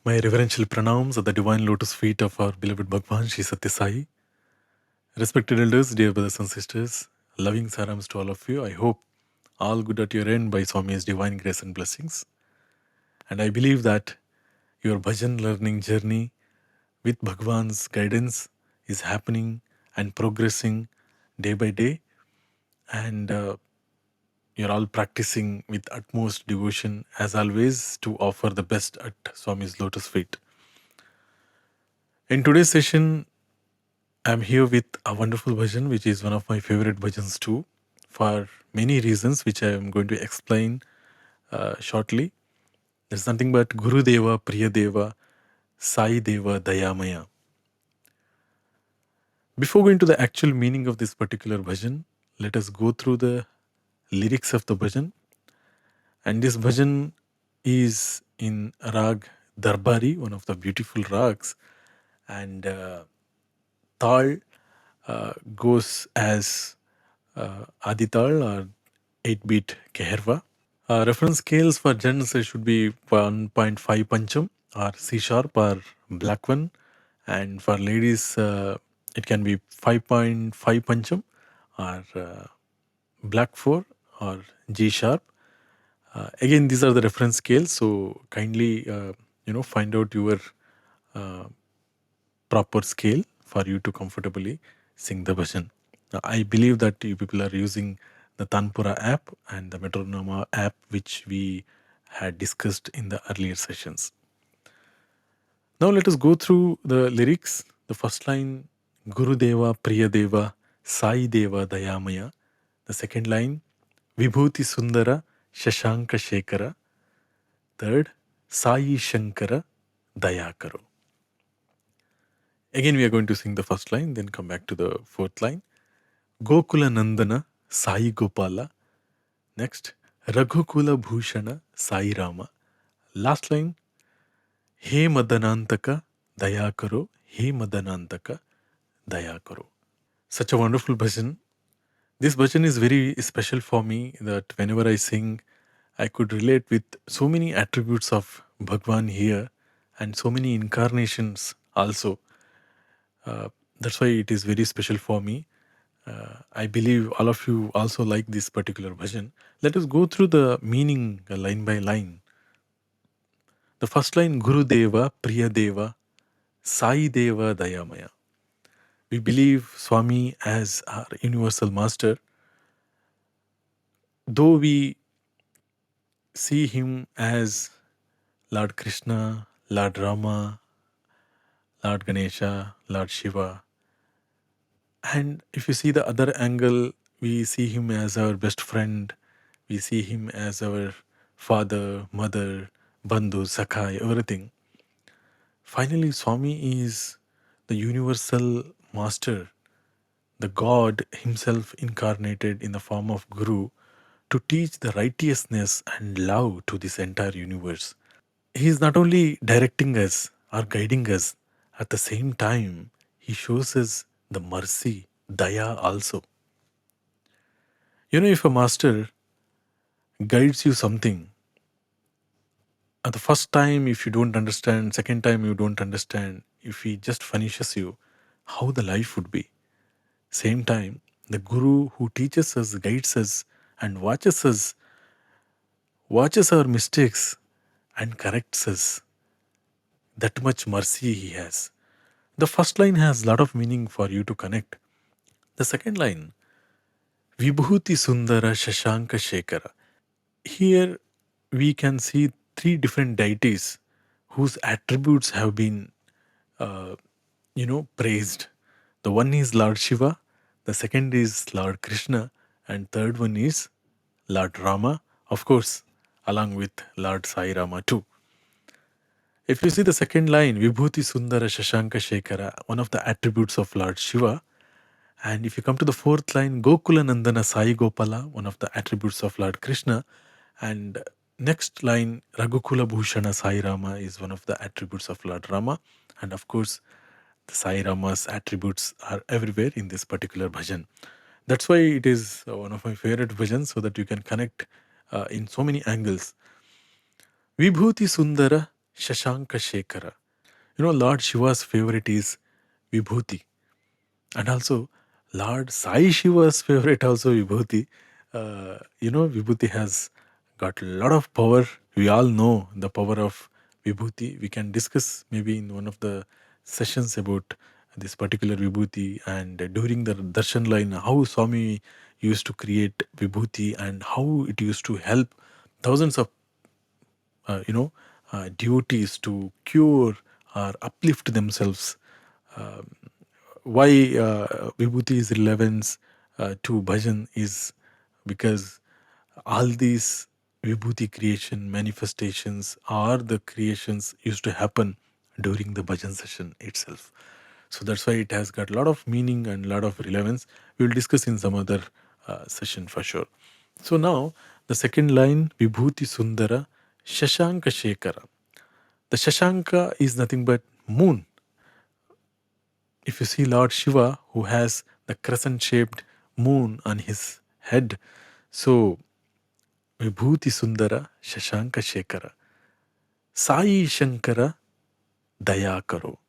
My reverential pranams at the divine lotus feet of our beloved Bhagwan Shri Satya Sai. Respected elders, dear brothers and sisters, loving sarams to all of you. I hope all good at your end by Swami's divine grace and blessings. And I believe that your bhajan learning journey with Bhagwan's guidance is happening and progressing day by day. And you're all practicing with utmost devotion, as always, to offer the best at Swami's lotus feet. In today's session, I'm here with a wonderful bhajan, which is one of my favorite bhajans too, for many reasons, which I am going to explain shortly. There's nothing but Guru Deva, Priya Deva, Sai Deva, Dayamaya. Before going to the actual meaning of this particular bhajan, let us go through the lyrics of the bhajan. And this bhajan is in Rag Darbari, one of the beautiful rags, and Tal goes as Adital or 8-beat Keherva. Reference scales for gents should be 1.5 Pancham or C sharp or black one, and for ladies it can be 5.5 Pancham or black 4 or G sharp. Again, these are the reference scales, so kindly find out your proper scale for you to comfortably sing the bhajan. Now, I believe that you people are using the Tanpura app and the Metronoma app, which we had discussed in the earlier sessions. Now let us go through the lyrics. The first line, Guru Deva, Priya Deva, Sai Deva, Dayamaya. The second line, Vibhuti Sundara, Shashanka Shekara. Third, Sai Shankara, Dayakaro. Again, we are going to sing the first line, then come back to the fourth line. Gokula Nandana, Sai Gopala. Next, Raghukula Bhushana, Sai Rama. Last line, He Madanantaka, Dayakaro, He Madanantaka, Dayakaro. Such a wonderful bhajan. This bhajan is very special for me that whenever I sing, I could relate with so many attributes of Bhagwan here and so many incarnations also. That's why it is very special for me. I believe all of you also like this particular bhajan. Let us go through the meaning line by line. The first line, Guru Deva, Priya Deva, Sai Deva, Dayamaya. We believe Swami as our universal master. Though we see him as Lord Krishna, Lord Rama, Lord Ganesha, Lord Shiva, and if you see the other angle, we see him as our best friend, we see him as our father, mother, bandhu, sakhai, everything. Finally, Swami is the universal master, the God himself incarnated in the form of Guru to teach the righteousness and love to this entire universe. He is not only directing us or guiding us, at the same time, he shows us the mercy, daya also. You know, if a master guides you something, at the first time, if you don't understand, second time, you don't understand, if he just furnishes you, how the life would be. Same time, the Guru who teaches us, guides us, and watches our mistakes and corrects us. That much mercy he has. The first line has a lot of meaning for you to connect. The second line, Vibhuti Sundara Shashanka Shekara. Here we can see three different deities whose attributes have been, praised. The one is Lord Shiva, the second is Lord Krishna, and third one is Lord Rama, of course, along with Lord Sai Rama too. If you see the second line, Vibhuti Sundara Shashanka Shekara, one of the attributes of Lord Shiva. And if you come to the fourth line, Gokula Nandana Sai Gopala, one of the attributes of Lord Krishna. And next line, Raghukula Bhushana Sai Rama is one of the attributes of Lord Rama. And of course, the Sai Rama's attributes are everywhere in this particular bhajan. That's why it is one of my favorite bhajans, so that you can connect in so many angles. Vibhuti Sundara Shashanka Shekhara. Lord Shiva's favorite is Vibhuti. And also, Lord Sai Shiva's favorite also Vibhuti. Vibhuti has got a lot of power. We all know the power of Vibhuti. We can discuss maybe in one of the sessions about this particular Vibhuti and during the darshan line, how Swami used to create Vibhuti and how it used to help thousands of devotees to cure or uplift themselves. Um, why Vibhuti is relevance to bhajan is because all these Vibhuti creation manifestations are the creations used to happen during the bhajan session itself. So that's why it has got a lot of meaning and a lot of relevance. We will discuss in some other session for sure. So now the second line, Vibhuti Sundara Shashanka Shekhara. The Shashanka is nothing but moon. If you see Lord Shiva, who has the crescent shaped moon on his head, so Vibhuti Sundara Shashanka Shekhara. Sai Shankara Daya Karo.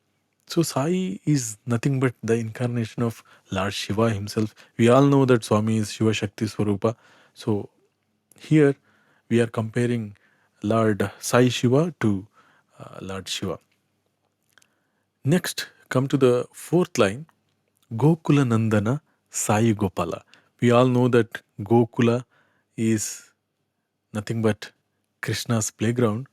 So Sai is nothing but the incarnation of Lord Shiva himself. We all know that Swami is Shiva Shakti Swarupa. So here we are comparing Lord Sai Shiva to Lord Shiva. Next, come to the fourth line, Gokula Nandana Sai Gopala. We all know that Gokula is nothing but Krishna's playground.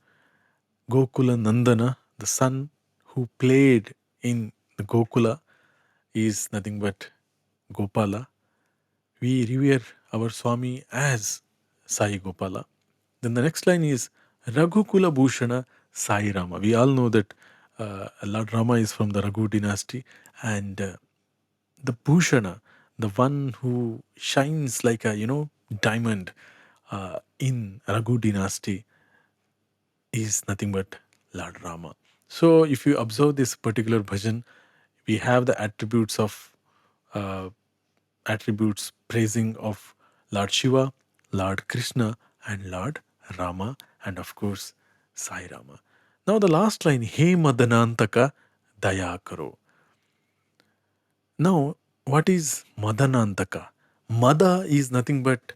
Gokula Nandana, the son who played in the Gokula, is nothing but Gopala. We revere our Swami as Sai Gopala. Then the next line is Raghukula Bhushana Sai Rama. We all know that Lord Rama is from the Raghu dynasty, and the Bhushana, the one who shines like a diamond in Raghu dynasty, is nothing but Lord Rama. So if you observe this particular bhajan, we have the uh, attributes praising of Lord Shiva, Lord Krishna, and Lord Rama, and of course Sai Rama. Now the last line, He Madanantaka Daya Karo. Now, what is Madanantaka? Mada is nothing but,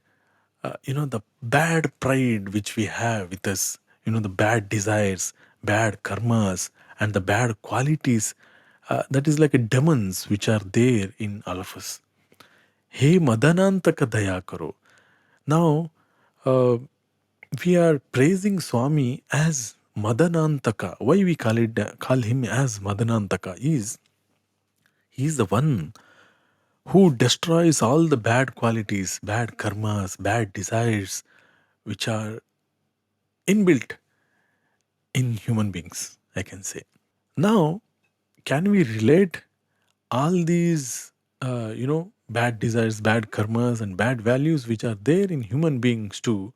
the bad pride which we have with us, the bad desires, bad karmas, and the bad qualities. That is like a demons which are there in all of us. Hey Madanantaka Daya Karo. Now, uh, we are praising Swami as Madanantaka. Why we call him as Madanantaka is he is the one who destroys all the bad qualities, bad karmas, bad desires, which are inbuilt in human beings, I can say. Now, can we relate all these, bad desires, bad karmas, and bad values which are there in human beings to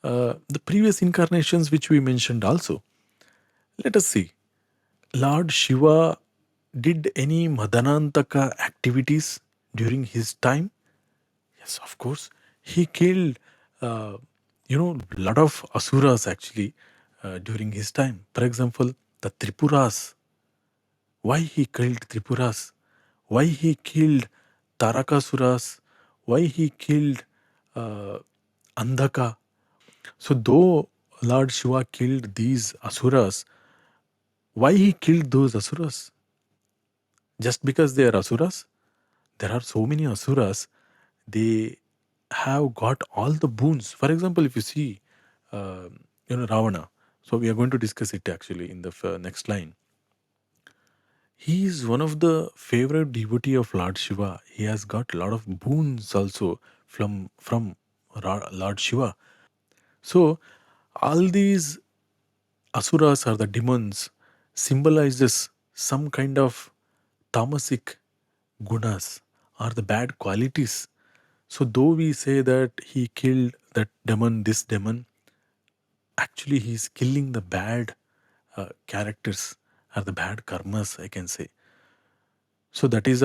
the previous incarnations which we mentioned also? Let us see. Lord Shiva did any Madanantaka activities during his time? Yes, of course. He killed, lot of asuras actually during his time. For example, the Tripuras. Why he killed Tripuras? Why he killed Tarakasuras? Why he killed uh, Andhaka? So, though Lord Shiva killed these asuras, why he killed those asuras? Just because they are asuras? There are so many asuras, they have got all the boons. For example, if you see, Ravana. So we are going to discuss it actually in the next line. He is one of the favorite devotee of Lord Shiva. He has got a lot of boons also from Lord Shiva. So all these asuras or the demons symbolizes some kind of tamasic gunas or the bad qualities. So though we say that he killed that demon, this demon, actually he is killing the bad characters or the bad karmas, I can say. So that is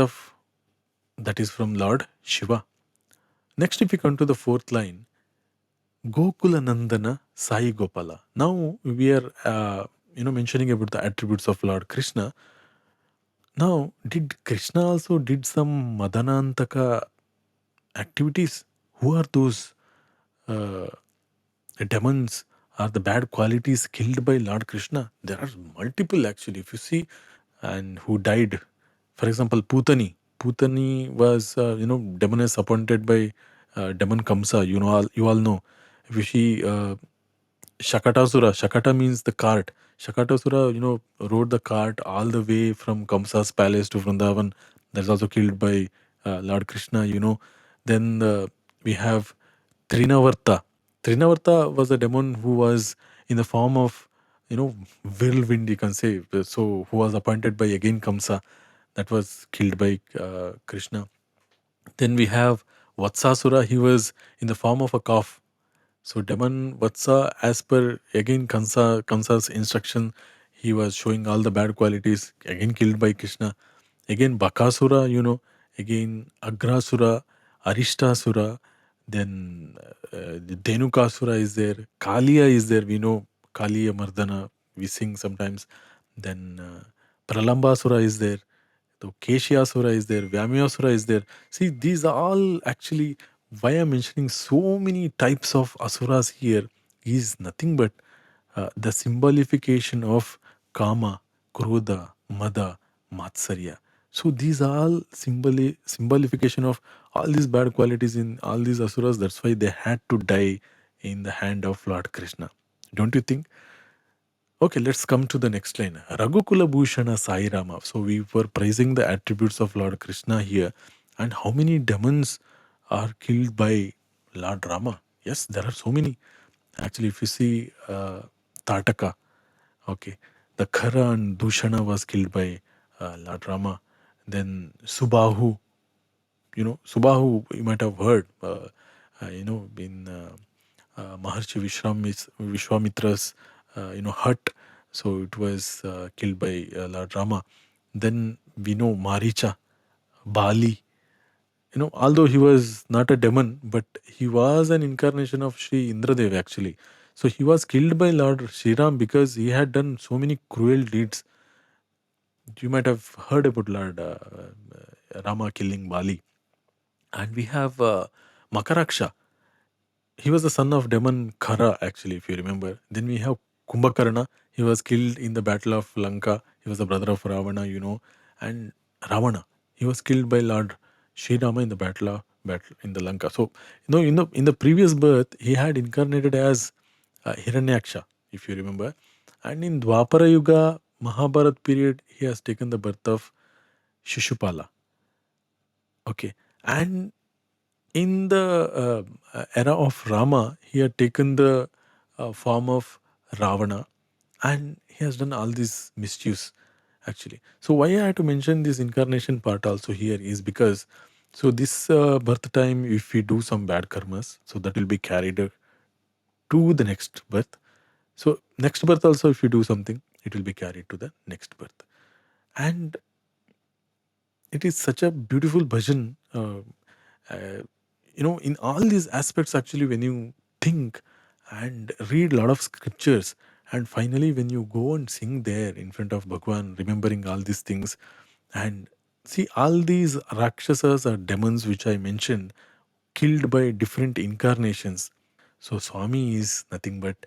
from Lord Shiva. Next, if we come to the fourth line, Gokula Nandana Sai Gopala. Now we are mentioning about the attributes of Lord Krishna. Now, did Krishna also did some Madanantaka activities? Who are those uh, demons or the bad qualities killed by Lord Krishna? There are multiple actually. If you see, and who died, for example, Putani. Putani was demoness appointed by demon Kamsa. You all know. If you see Shakatasura, Shakata means the cart. Shakatasura, rode the cart all the way from Kamsa's palace to Vrindavan. That's also killed by Lord Krishna. Then we have Trinavarta. Trinavarta was a demon who was in the form of, whirlwind, you can say. So, who was appointed by again Kamsa. That was killed by Krishna. Then we have Vatsasura. He was in the form of a calf. So Demon Vatsa, as per again Kamsa's instruction, he was showing all the bad qualities, again killed by Krishna. Again Bakasura, again Agrasura, Arishtasura, then Dhenukasura is there, Kaliya is there, we know Kaliya Mardana, we sing sometimes. Then Pralambasura is there. So Keshyasura is there, Vyamyasura is there. See, these are all actually why I'm mentioning so many types of asuras here is nothing but the symbolification of Kama, Krodha, Mada, Matsarya. So these are all symbolification of all these bad qualities in all these asuras. That's why they had to die in the hand of Lord Krishna. Don't you think? Okay, let's come to the next line. Raghukula Bhushana Sai Rama. So we were praising the attributes of Lord Krishna here. And how many demons are killed by Lord Rama? Yes, there are so many. Actually, if you see Tataka, okay, the Khara and Dushana was killed by Lord Rama. Then Subahu, Subahu, you might have heard, in Maharshi Vishwamitra's, hut. So it was killed by Lord Rama. Then we know Maricha, Bali. Although he was not a demon, but he was an incarnation of Sri Indradev actually. So he was killed by Lord Sriram because he had done so many cruel deeds. You might have heard about Lord Rama killing Bali. And we have Makaraksha. He was the son of demon Khara, actually, if you remember. Then we have Kumbhakarna. He was killed in the battle of Lanka. He was the brother of Ravana. And Ravana. He was killed by Lord Sri Rama in the battle in the Lanka. So, in the previous birth, he had incarnated as Hiranyaksha, if you remember. And in Dwapara Yuga, Mahabharat period, he has taken the birth of Shishupala. Okay. And in the era of Rama, he had taken the form of Ravana and he has done all these mischiefs actually. So, why I had to mention this incarnation part also here is because so this birth time, if we do some bad karmas, so that will be carried to the next birth. So, next birth also, if you do something, it will be carried to the next birth. And it is such a beautiful bhajan. Uh, in all these aspects, actually, when you think and read a lot of scriptures, and finally, when you go and sing there in front of Bhagwan, remembering all these things, and see all these Rakshasas or demons which I mentioned, killed by different incarnations. So, Swami is nothing but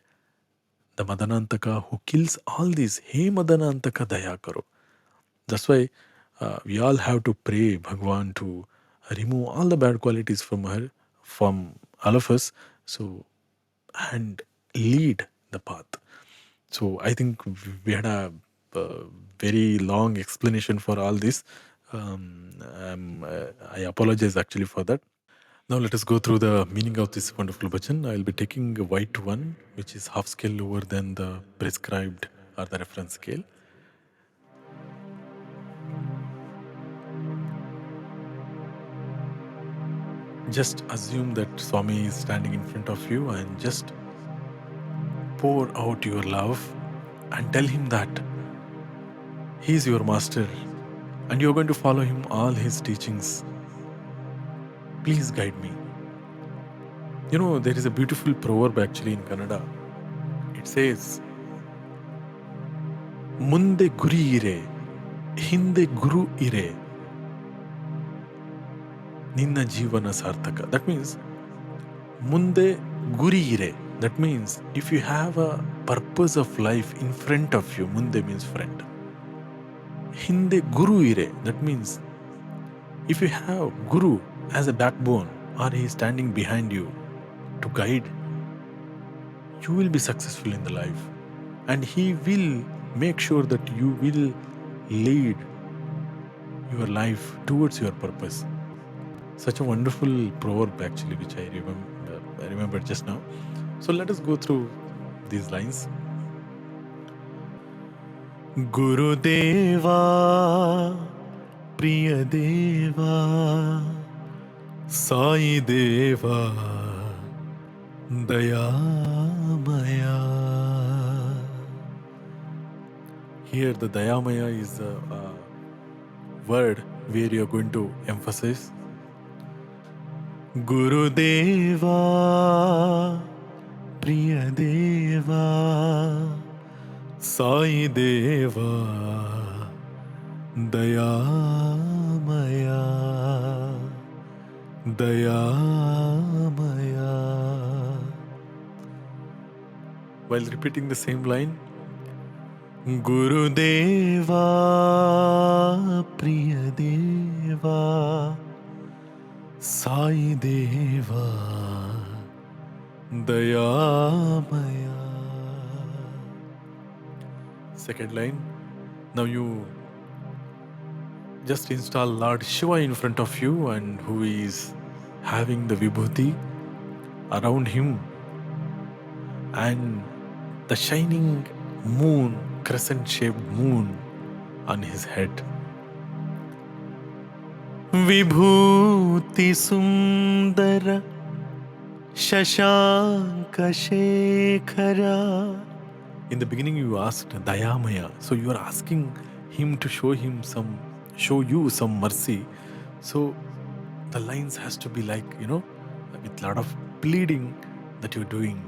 the Madanantaka who kills all these. Hey Madanantaka Daya Karo. That's why we all have to pray Bhagwan to remove all the bad qualities from all of us. So, and lead the path. So, I think we had a very long explanation for all this. I apologize actually for that. Now, let us go through the meaning of this wonderful bhajan. I will be taking a white one, which is half scale lower than the prescribed or the reference scale. Just assume that Swami is standing in front of you and just pour out your love and tell him that he is your master and you're going to follow him all his teachings. Please guide me. There is a beautiful proverb actually in Kannada. It says, ಮುಂದೆ ಗುರಿ ಇರೆ, ಹಿಂದೆ ಗುರು ಇರೆ, ನಿನ್ನ ಜೀವನ ಸಾರ್ಥಕ. That means ಮುಂದೆ ಗುರಿ ಇರೆ. That means if you have a purpose of life in front of you, ಮುಂದೆ means friend. ಹಿಂದೆ ಗುರು ಇರೆ. That means if you have Guru as a backbone or he is standing behind you to guide, you will be successful in the life. And he will make sure that you will lead your life towards your purpose. Such a wonderful proverb actually, which I remembered just now. So let us go through these lines. Gurudeva, Priyadeva, Sai Deva, Dayamaya. Here the Dayamaya is a word where you are going to emphasize. Gurudeva, Priyadeva, Sai Deva, Dayamaya, Dayamaya. While repeating the same line, Gurudeva, Priyadeva, Sai Deva, Dayamaya. Second line, now you just install Lord Shiva in front of you, and who is having the vibhuti around him, and the shining moon, crescent-shaped moon on his head. Vibhuti Sundara Shashanka Shekhara. In the beginning you asked Dayamaya, so you are asking him to show you some mercy. So the lines has to be like, with a lot of pleading that you're doing.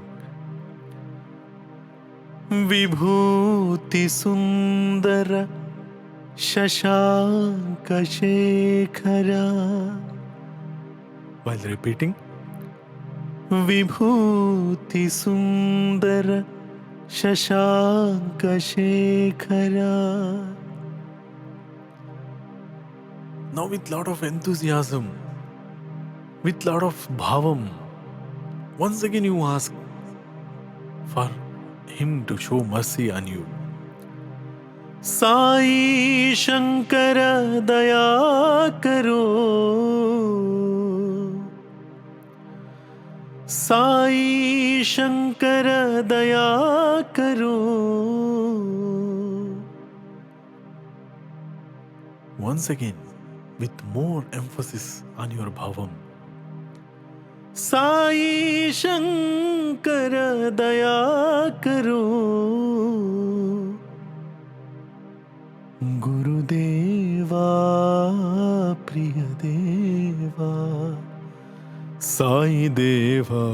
Vibhuti Sundara Shashanka Shekhara. While repeating, Vibhuti Sundara Shashanka Shekhara. Now with lot of enthusiasm, with lot of bhavam, once again you ask for him to show mercy on you. Sai Shankara Daya Karo, Sai Shankara Daya Karo. Once again, with more emphasis on your bhavam. Sai Shankara Daya Karo, Gurudeva, Priyadeva, Sai Deva,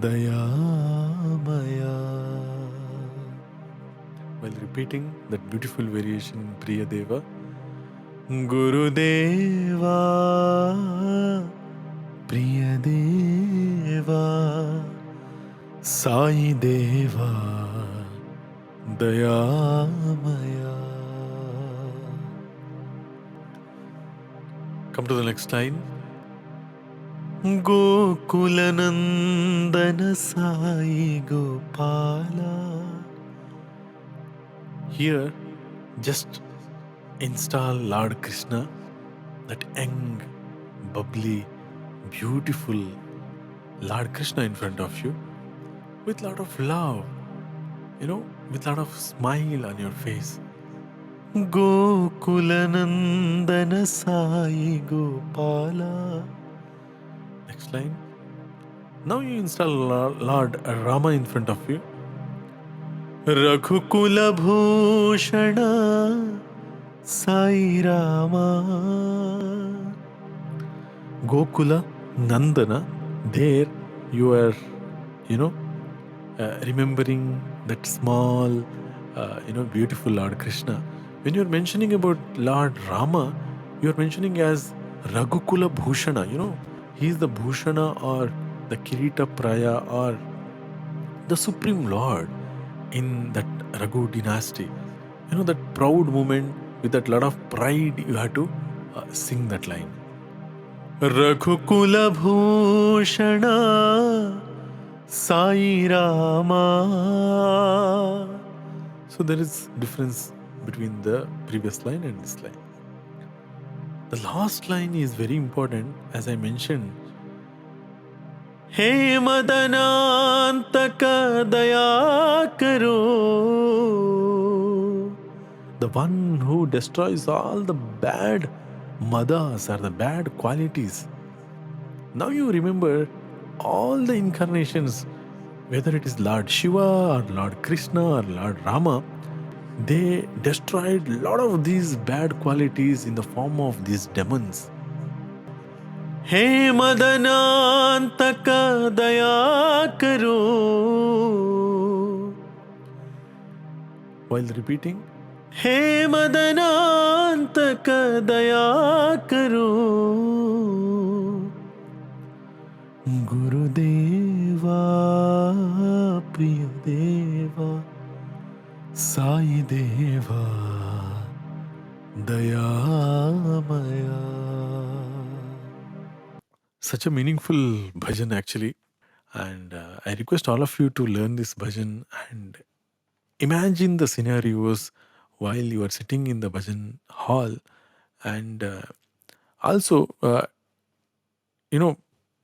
Dayamaya. While repeating that beautiful variation, Priyadeva, Gurudeva, Priyadeva, Sai Deva, Dayamaya. Come to the next line. Gokulanandana Sai Gopala. Here, just install Lord Krishna, that young, bubbly, beautiful Lord Krishna in front of you, with lot of love, with lot of smile on your face. Gokulanandana Sai Gopala. Next line. Now you install Lord Rama in front of you. Raghukula Bhushana Sai Rama. Gokula Nandana, there you are, remembering that small beautiful Lord Krishna. When you're mentioning about Lord Rama, you're mentioning as Raghukula Bhushana. He is the Bhushana or the Kirita Praya or the Supreme Lord in that Raghu dynasty. That proud moment with that lot of pride, you had to sing that line. Raghukula Bhushana Sai Rama. So there is difference between the previous line and this line. The last line is very important, as I mentioned. He Madanantaka Daya Karo. The one who destroys all the bad madas or the bad qualities. Now you remember all the incarnations, whether it is Lord Shiva or Lord Krishna or Lord Rama, they destroyed a lot of these bad qualities in the form of these demons. He Madanantaka Daya Karo. While repeating, He Madanantaka Daya Karo. Gurudeva Priyadeva Sai Deva Dayamaya. Such a meaningful bhajan actually. And I request all of you to learn this bhajan and imagine the scenarios while you are sitting in the bhajan hall. And also,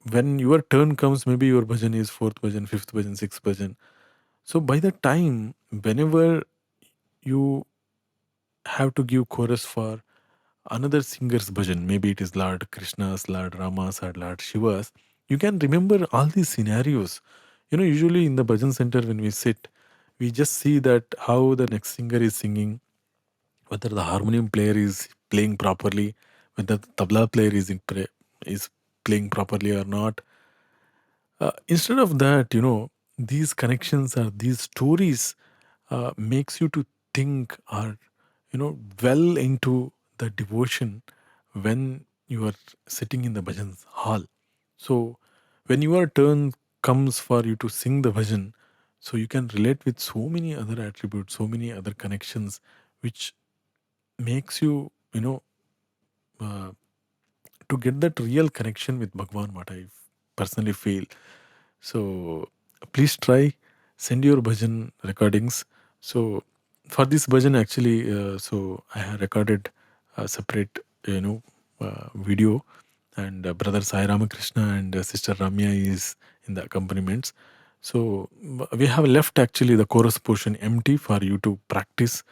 when your turn comes, maybe your bhajan is fourth bhajan, fifth bhajan, sixth bhajan. So by the time, whenever you have to give chorus for another singer's bhajan, maybe it is Lord Krishna's, Lord Rama's, or Lord Shiva's, you can remember all these scenarios. Usually in the bhajan center when we sit, we just see that how the next singer is singing, whether the harmonium player is playing properly, whether the tabla player is playing properly or not. Instead of that, these connections or these stories makes you to think or well into the devotion when you are sitting in the bhajan hall. So when your turn comes for you to sing the bhajan, so you can relate with so many other attributes, so many other connections, which makes you uh, to get that real connection with Bhagwan, what I personally feel. So please try, send your bhajan recordings. So for this bhajan actually, so I have recorded a separate, video, and brother Sai Ramakrishna and sister Ramya is in the accompaniments. So we have left actually the chorus portion empty for you to practice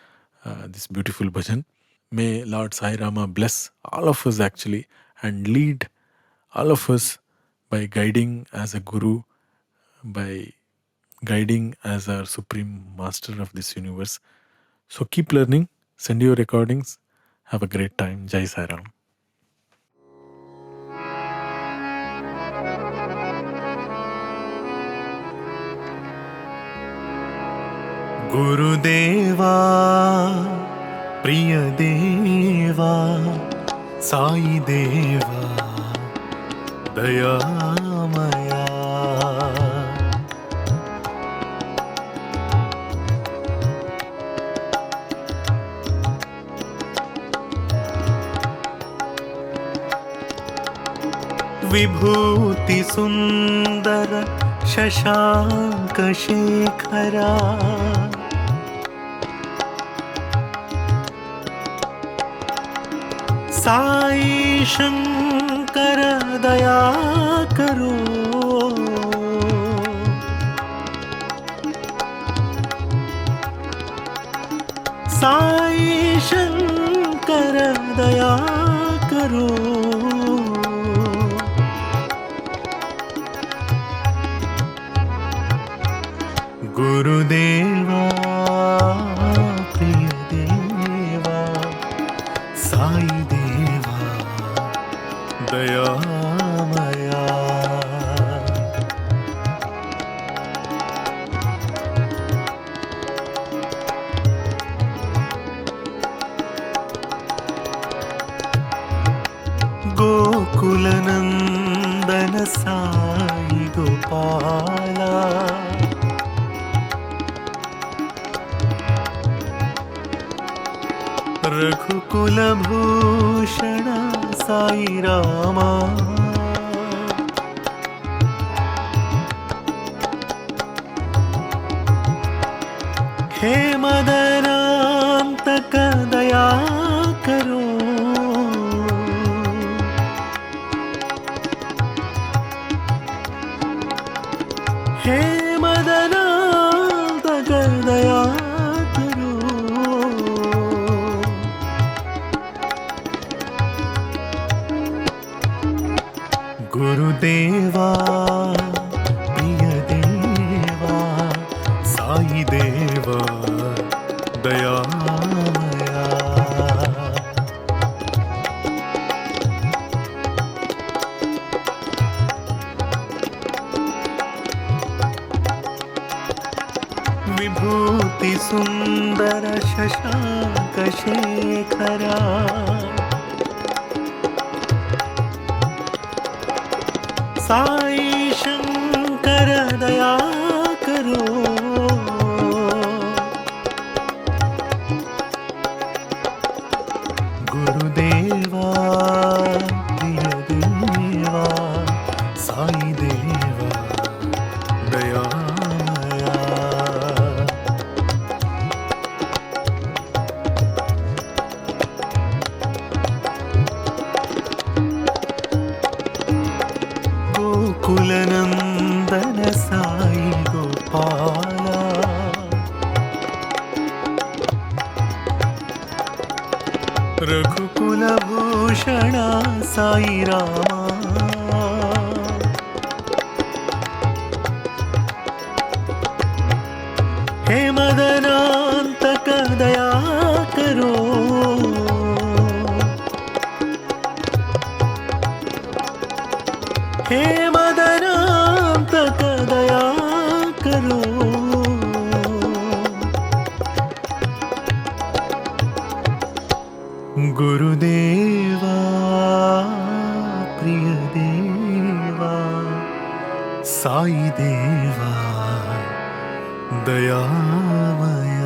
this beautiful bhajan. May Lord Sai Rama bless all of us actually and lead all of us by guiding as a guru, by guiding as our supreme master of this universe. So keep learning, send your recordings, have a great time. Jai Sai Ram. Gurudeva Priyadeva Sai Deva Dayamaya. विभूति सुंदर शशांक शेखरा साई शंकर दया करो साई शंकर दया करो गुरुदेवा प्रिय देवा साई देवा दयामया. साई गोपाला रघुकुलभूषण साई रामा हे मदनान्तक दया करो हे मदनान्तक दया करो गुरुदेवा प्रिय देवा साई देवा दयामया विभूति सुंदर शशांक शेखरा साई शंकर दया करो गुरुदेवा प्रिय देवा साई देवा दयामया गोकुलनंदन साई गोपाला रघुकुलभूषण साई रामा हे मदनान्तक दया करो हे मदनान्तक दया करो गुरुदेवा प्रिय देवा साई देवा दयामया